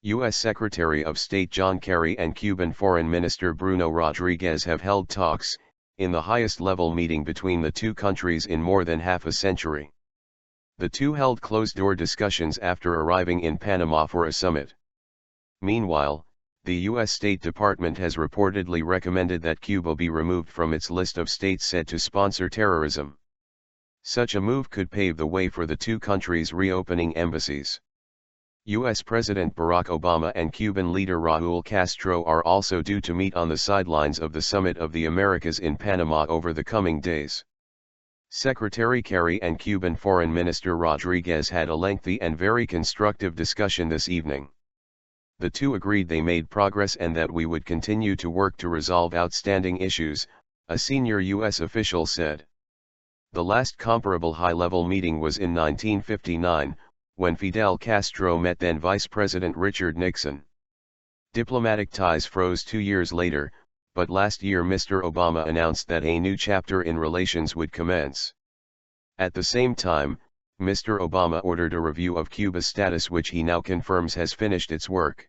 U.S. Secretary of State John Kerry and Cuban Foreign Minister Bruno Rodriguez have held talks, in the highest-level meeting between the two countries in more than half a century. The two held closed-door discussions after arriving in Panama for a summit. Meanwhile, the U.S. State Department has reportedly recommended that Cuba be removed from its list of states said to sponsor terrorism. Such a move could pave the way for the two countries reopening embassies. U.S. President Barack Obama and Cuban leader Raul Castro are also due to meet on the sidelines of the Summit of the Americas in Panama over the coming days. Secretary Kerry and Cuban Foreign Minister Rodriguez had a lengthy and very constructive discussion this evening. The two agreed they made progress and that we would continue to work to resolve outstanding issues, a senior U.S. official said. The last comparable high-level meeting was in 1959, when Fidel Castro met then Vice-President Richard Nixon. Diplomatic ties froze 2 years later, but last year Mr. Obama announced that a new chapter in relations would commence. At the same time, Mr. Obama ordered a review of Cuba's status which he now confirms has finished its work.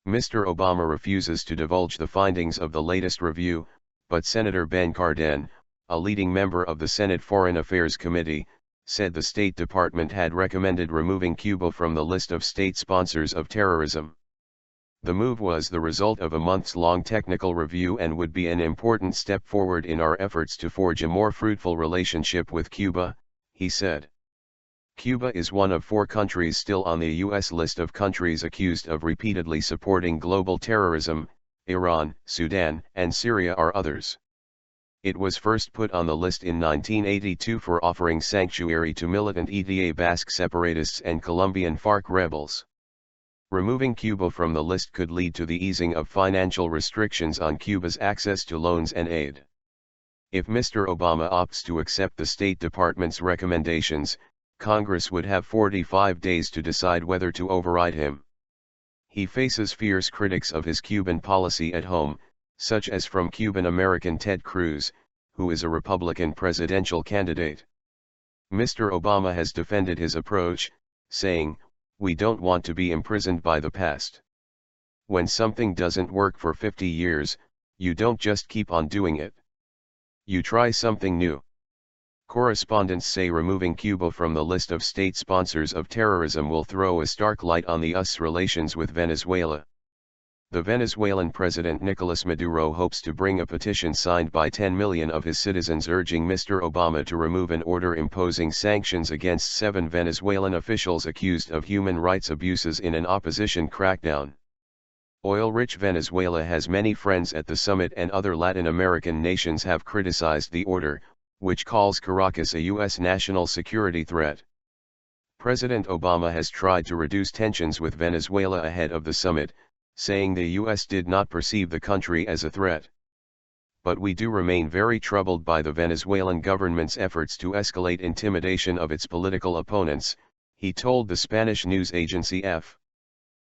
Mr. Obama refuses to divulge the findings of the latest review, but Senator Ben Cardin, a leading member of the Senate Foreign Affairs Committee, said the State Department had recommended removing Cuba from the list of state sponsors of terrorism. The move was the result of a months-long technical review and would be an important step forward in our efforts to forge a more fruitful relationship with Cuba, he said. Cuba is one of 4 countries still on the U.S. list of countries accused of repeatedly supporting global terrorism. Iran, Sudan, and Syria are others. It was first put on the list in 1982 for offering sanctuary to militant ETA Basque separatists and Colombian FARC rebels. Removing Cuba from the list could lead to the easing of financial restrictions on Cuba's access to loans and aid. If Mr. Obama opts to accept the State Department's recommendations, Congress would have 45 days to decide whether to override him. He faces fierce critics of his Cuban policy at home, such as from Cuban-American Ted Cruz, who is a Republican presidential candidate. Mr. Obama has defended his approach, saying, "We don't want to be imprisoned by the past. When something doesn't work for 50 years, you don't just keep on doing it. You try something new." Correspondents say removing Cuba from the list of state sponsors of terrorism will throw a stark light on the U.S. relations with Venezuela. The Venezuelan President Nicolas Maduro hopes to bring a petition signed by 10 million of his citizens urging Mr. Obama to remove an order imposing sanctions against 7 Venezuelan officials accused of human rights abuses in an opposition crackdown. Oil-rich Venezuela has many friends at the summit, and other Latin American nations have criticized the order, which calls Caracas a U.S. national security threat. President Obama has tried to reduce tensions with Venezuela ahead of the summit, saying the U.S. did not perceive the country as a threat. But we do remain very troubled by the Venezuelan government's efforts to escalate intimidation of its political opponents, he told the Spanish news agency F.